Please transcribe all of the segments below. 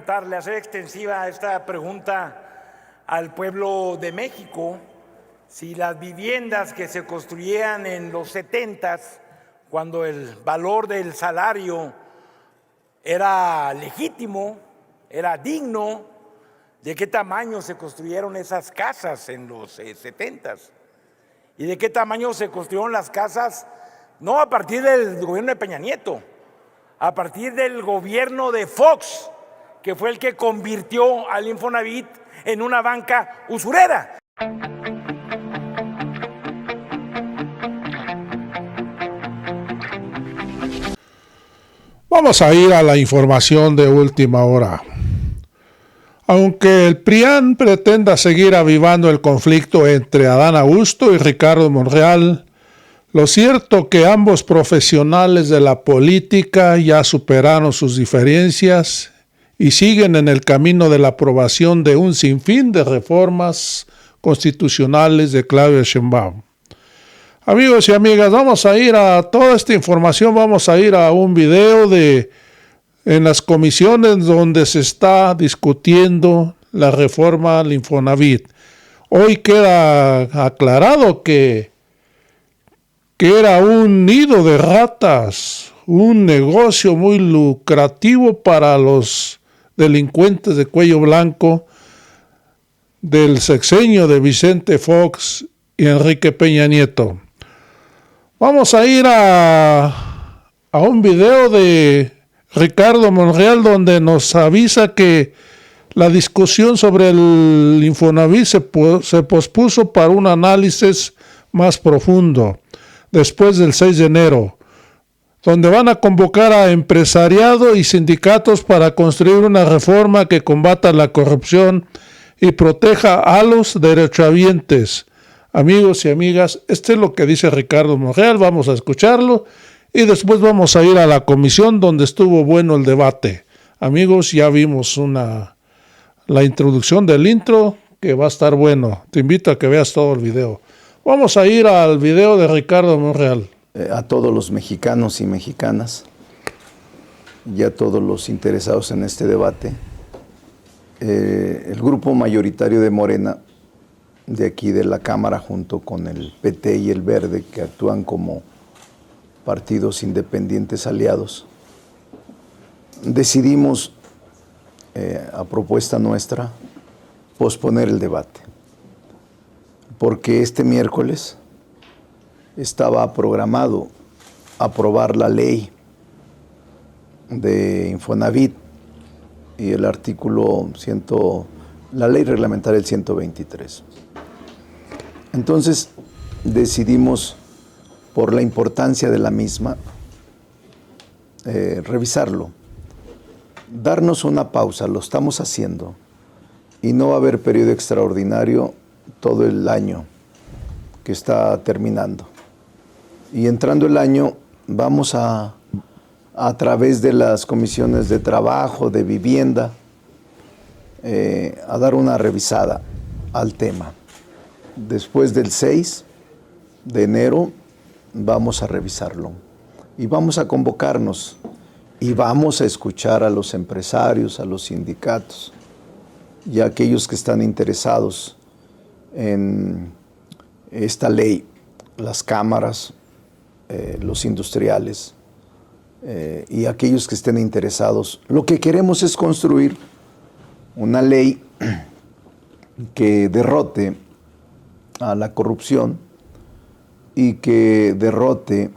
Hacer extensiva esta pregunta al pueblo de México, si las viviendas que se construían en los 70s, cuando el valor del salario era legítimo, era digno, de qué tamaño se construyeron esas casas en los 70s y de qué tamaño se construyeron las casas, no a partir del gobierno de Peña Nieto, a partir del gobierno de Fox, que fue el que convirtió al Infonavit en una banca usurera. Vamos a ir a la información de última hora. Aunque el PRIAN pretenda seguir avivando el conflicto entre Adán Augusto y Ricardo Monreal, lo cierto que ambos profesionales de la política ya superaron sus diferencias y siguen en el camino de la aprobación de un sinfín de reformas constitucionales de Claudia Sheinbaum. Amigos y amigas, vamos a ir a toda esta información, vamos a ir a un video en las comisiones donde se está discutiendo la reforma al Infonavit. Hoy queda aclarado que era un nido de ratas, un negocio muy lucrativo para los delincuentes de cuello blanco del sexenio de Vicente Fox y Enrique Peña Nieto. Vamos a ir a un video de Ricardo Monreal donde nos avisa que la discusión sobre el Infonavit se pospuso para un análisis más profundo después del 6 de enero, donde van a convocar a empresariado y sindicatos para construir una reforma que combata la corrupción y proteja a los derechohabientes. Amigos y amigas, esto es lo que dice Ricardo Monreal, vamos a escucharlo y después vamos a ir a la comisión donde estuvo bueno el debate. Amigos, ya vimos la introducción del intro que va a estar bueno. Te invito a que veas todo el video. Vamos a ir al video de Ricardo Monreal. A todos los mexicanos y mexicanas y a todos los interesados en este debate. El grupo mayoritario de Morena, de aquí de la Cámara, junto con el PT y el Verde, que actúan como partidos independientes aliados, decidimos, a propuesta nuestra, posponer el debate, porque este miércoles estaba programado aprobar la ley de Infonavit y el artículo la ley reglamentaria del 123. Entonces decidimos, por la importancia de la misma, revisarlo, darnos una pausa, lo estamos haciendo, y no va a haber periodo extraordinario todo el año que está terminando. Y entrando el año, vamos a través de las comisiones de trabajo, de vivienda, a dar una revisada al tema. Después del 6 de enero vamos a revisarlo y vamos a convocarnos y vamos a escuchar a los empresarios, a los sindicatos y a aquellos que están interesados en esta ley, las cámaras, los industriales y aquellos que estén interesados. Lo que queremos es construir una ley que derrote a la corrupción y que derrote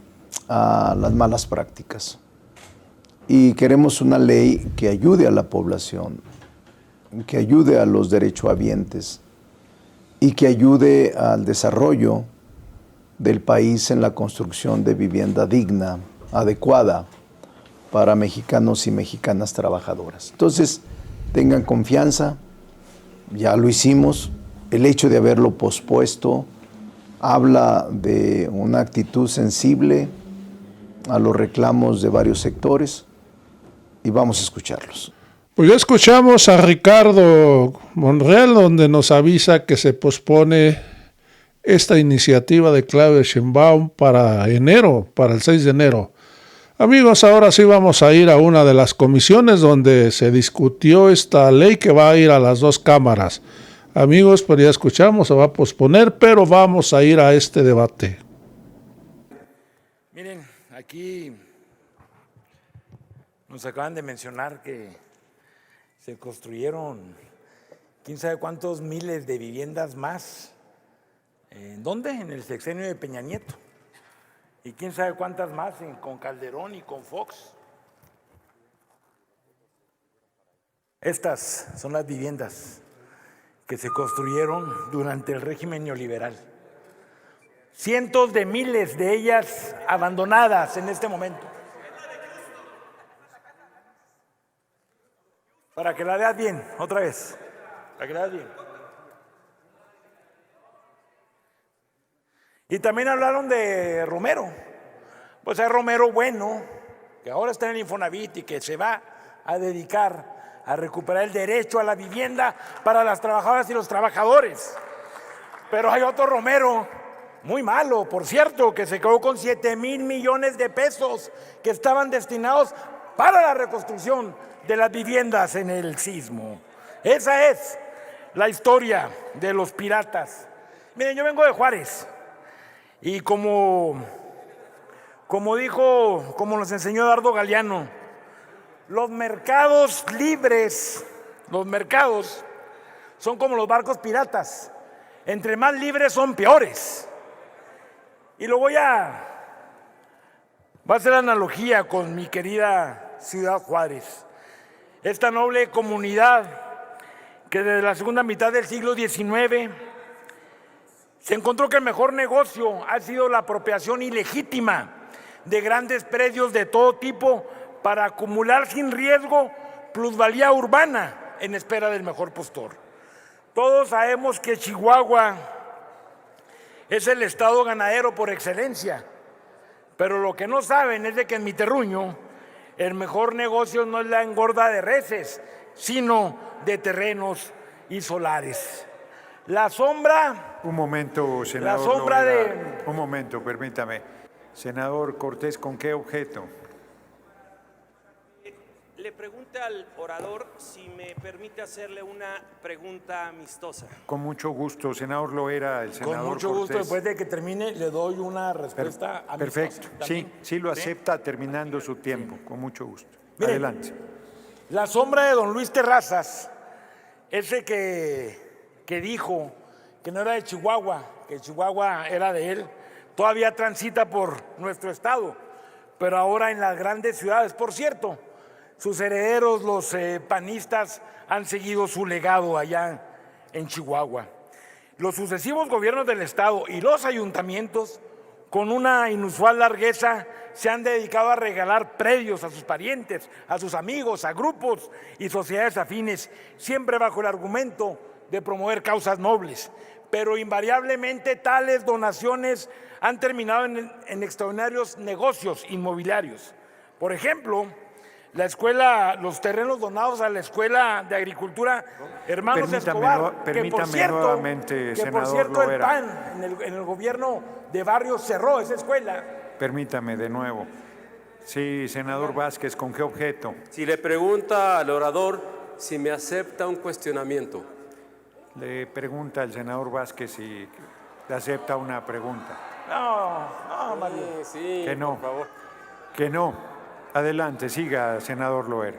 a las malas prácticas. Y queremos una ley que ayude a la población, que ayude a los derechohabientes y que ayude al desarrollo del país en la construcción de vivienda digna, adecuada para mexicanos y mexicanas trabajadoras. Entonces, tengan confianza, ya lo hicimos. El hecho de haberlo pospuesto habla de una actitud sensible a los reclamos de varios sectores y vamos a escucharlos. Pues ya escuchamos a Ricardo Monreal, donde nos avisa que se pospone esta iniciativa de Claudia Sheinbaum para enero, para el 6 de enero. Amigos, ahora sí vamos a ir a una de las comisiones donde se discutió esta ley que va a ir a las dos cámaras. Amigos, pues ya escuchamos, se va a posponer, pero vamos a ir a este debate. Miren, aquí nos acaban de mencionar que se construyeron quién sabe cuántos miles de viviendas más. ¿En dónde? En el sexenio de Peña Nieto. Y quién sabe cuántas más con Calderón y con Fox. Estas son las viviendas que se construyeron durante el régimen neoliberal. Cientos de miles de ellas abandonadas en este momento. Para que la veas bien, otra vez. Para que la veas bien. Y también hablaron de Romero. Pues hay Romero bueno, que ahora está en el Infonavit y que se va a dedicar a recuperar el derecho a la vivienda para las trabajadoras y los trabajadores. Pero hay otro Romero, muy malo, por cierto, que se quedó con 7,000 millones de pesos que estaban destinados para la reconstrucción de las viviendas en el sismo. Esa es la historia de los piratas. Miren, yo vengo de Juárez. Y como nos enseñó Eduardo Galeano, los mercados libres, los mercados son como los barcos piratas. Entre más libres son peores. Y lo voy a hacer analogía con mi querida ciudad Juárez. Esta noble comunidad que desde la segunda mitad del siglo XIX se encontró que el mejor negocio ha sido la apropiación ilegítima de grandes predios de todo tipo para acumular sin riesgo plusvalía urbana en espera del mejor postor. Todos sabemos que Chihuahua es el estado ganadero por excelencia, pero lo que no saben es de que en mi terruño el mejor negocio no es la engorda de reses, sino de terrenos y solares. La sombra... Un momento, senador. La sombra Loera. Un momento, permítame. Senador Cortés, ¿con qué objeto? Le pregunté al orador si me permite hacerle una pregunta amistosa. Con mucho gusto, senador Loera, el senador Con mucho Cortés. gusto, después de que termine, le doy una respuesta amistosa. Perfecto, ¿También? sí lo acepta terminando su tiempo, con mucho gusto. Miren, adelante. La sombra de don Luis Terrazas, ese que dijo que no era de Chihuahua, que Chihuahua era de él, todavía transita por nuestro estado, pero ahora en las grandes ciudades. Por cierto, sus herederos, los panistas, han seguido su legado allá en Chihuahua. Los sucesivos gobiernos del estado y los ayuntamientos, con una inusual largueza, se han dedicado a regalar predios a sus parientes, a sus amigos, a grupos y sociedades afines, siempre bajo el argumento de promover causas nobles. Pero invariablemente tales donaciones han terminado en extraordinarios negocios inmobiliarios. Por ejemplo, los terrenos donados a la Escuela de Agricultura Hermanos Escobar, permítame nuevamente, senador el Loera. PAN en el gobierno de Barrios cerró esa escuela. Permítame de nuevo. Sí, senador Vázquez, ¿con qué objeto? Si le pregunta al orador si me acepta un cuestionamiento. Le pregunta al senador Vázquez si le acepta una pregunta. No, Mario. Sí, Que no. por favor. Que no. Adelante, siga, senador Loera.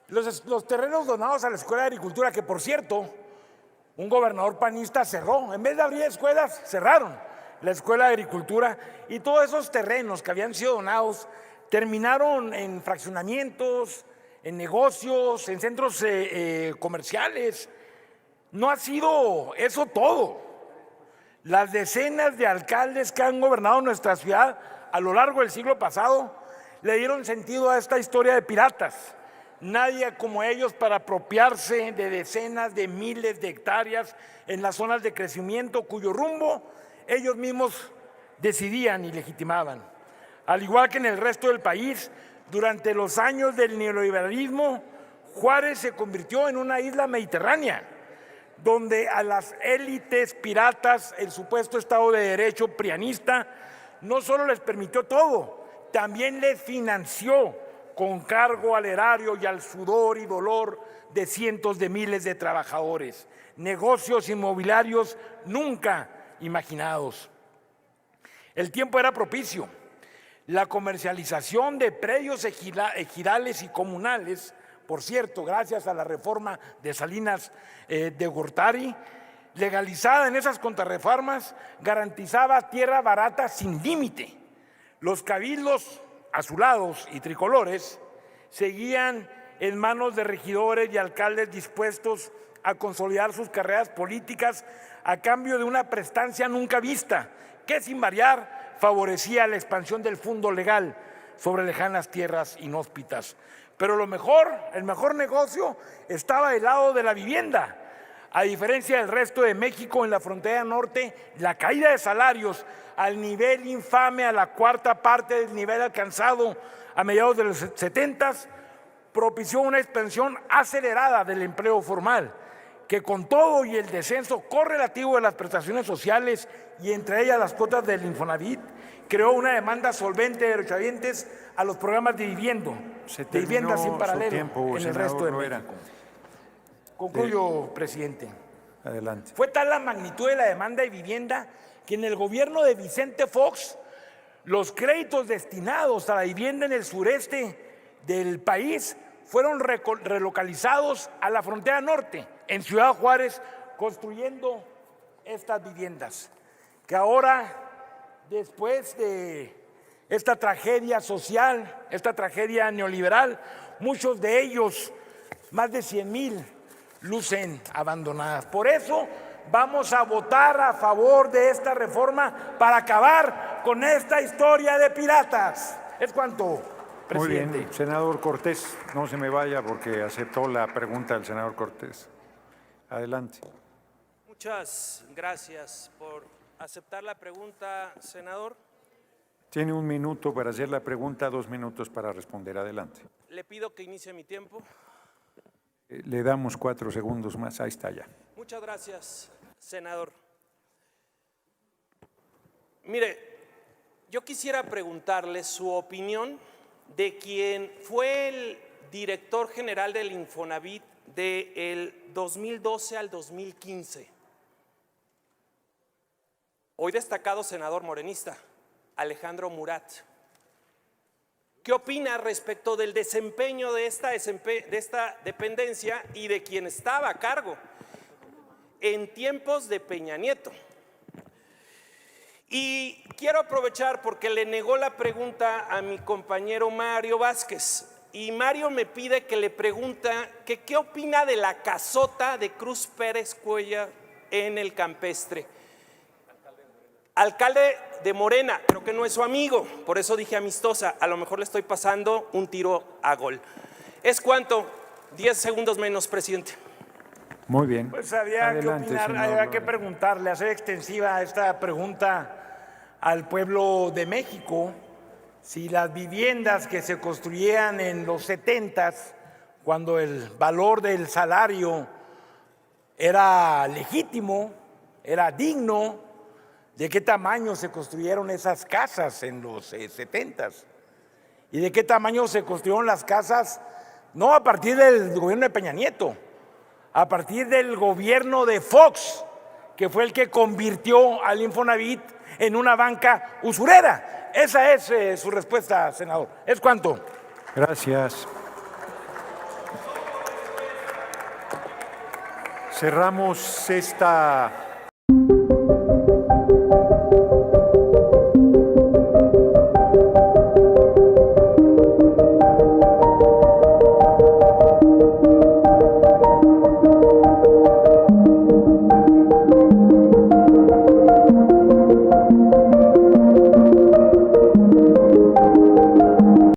Los terrenos donados a la Escuela de Agricultura, que por cierto, un gobernador panista cerró. En vez de abrir escuelas, cerraron la Escuela de Agricultura, y todos esos terrenos que habían sido donados terminaron en fraccionamientos, en negocios, en centros comerciales. No ha sido eso todo. Las decenas de alcaldes que han gobernado nuestra ciudad a lo largo del siglo pasado le dieron sentido a esta historia de piratas. Nadie como ellos para apropiarse de decenas de miles de hectáreas en las zonas de crecimiento cuyo rumbo ellos mismos decidían y legitimaban. Al igual que en el resto del país, durante los años del neoliberalismo, Juárez se convirtió en una isla mediterránea, donde a las élites piratas el supuesto Estado de Derecho prianista no solo les permitió todo, también les financió con cargo al erario y al sudor y dolor de cientos de miles de trabajadores, negocios inmobiliarios nunca imaginados. El tiempo era propicio. La comercialización de predios ejidales y comunales, por cierto, gracias a la reforma de Salinas de Gortari, legalizada en esas contrarreformas, garantizaba tierra barata sin límite. Los cabildos azulados y tricolores seguían en manos de regidores y alcaldes dispuestos a consolidar sus carreras políticas a cambio de una prestancia nunca vista, que sin variar favorecía la expansión del fundo legal sobre lejanas tierras inhóspitas. Pero el mejor negocio estaba del lado de la vivienda. A diferencia del resto de México, en la frontera norte, la caída de salarios al nivel infame, a la cuarta parte del nivel alcanzado a mediados de los 70s, propició una expansión acelerada del empleo formal, que con todo y el descenso correlativo de las prestaciones sociales y entre ellas las cuotas del Infonavit, creó una demanda solvente de derechohabientes a los programas de viviendas sin paralelo en el resto de México. Concluyo, presidente. Adelante. Fue tal la magnitud de la demanda de vivienda que en el gobierno de Vicente Fox los créditos destinados a la vivienda en el sureste del país fueron relocalizados a la frontera norte, en Ciudad Juárez, construyendo estas viviendas, que ahora, después de esta tragedia social, esta tragedia neoliberal, muchos de ellos, más de 100,000, lucen abandonadas. Por eso vamos a votar a favor de esta reforma para acabar con esta historia de piratas. Es cuanto, presidente. Muy bien, senador Cortés, no se me vaya porque aceptó la pregunta del senador Cortés. Adelante. Muchas gracias por aceptar la pregunta, senador. Tiene 1 minuto para hacer la pregunta, 2 minutos para responder. Adelante. Le pido que inicie mi tiempo. Le damos 4 segundos más. Ahí está ya. Muchas gracias, senador. Mire, yo quisiera preguntarle su opinión de quien fue el director general del Infonavit del 2012 al 2015. Hoy destacado senador morenista, Alejandro Murat. ¿Qué opina respecto del desempeño de esta dependencia y de quien estaba a cargo en tiempos de Peña Nieto? Y quiero aprovechar porque le negó la pregunta a mi compañero Mario Vázquez. Y Mario me pide que le pregunta que qué opina de la casota de Cruz Pérez Cuellar en el Campestre. Alcalde de Morena, creo que no es su amigo, por eso dije amistosa, a lo mejor le estoy pasando un tiro a gol. ¿Es cuánto? 10 segundos menos, presidente. Muy bien. Pues había Adelante, que opinar, senador había que Lora. preguntarle, hacer extensiva esta pregunta al pueblo de México, si las viviendas que se construían en los 70s, cuando el valor del salario era legítimo, era digno, de qué tamaño se construyeron esas casas en los 70s y de qué tamaño se construyeron las casas, no a partir del gobierno de Peña Nieto, a partir del gobierno de Fox, que fue el que convirtió al Infonavit en una banca usurera. Esa es su respuesta, senador. ¿Es cuánto? Gracias. Cerramos esta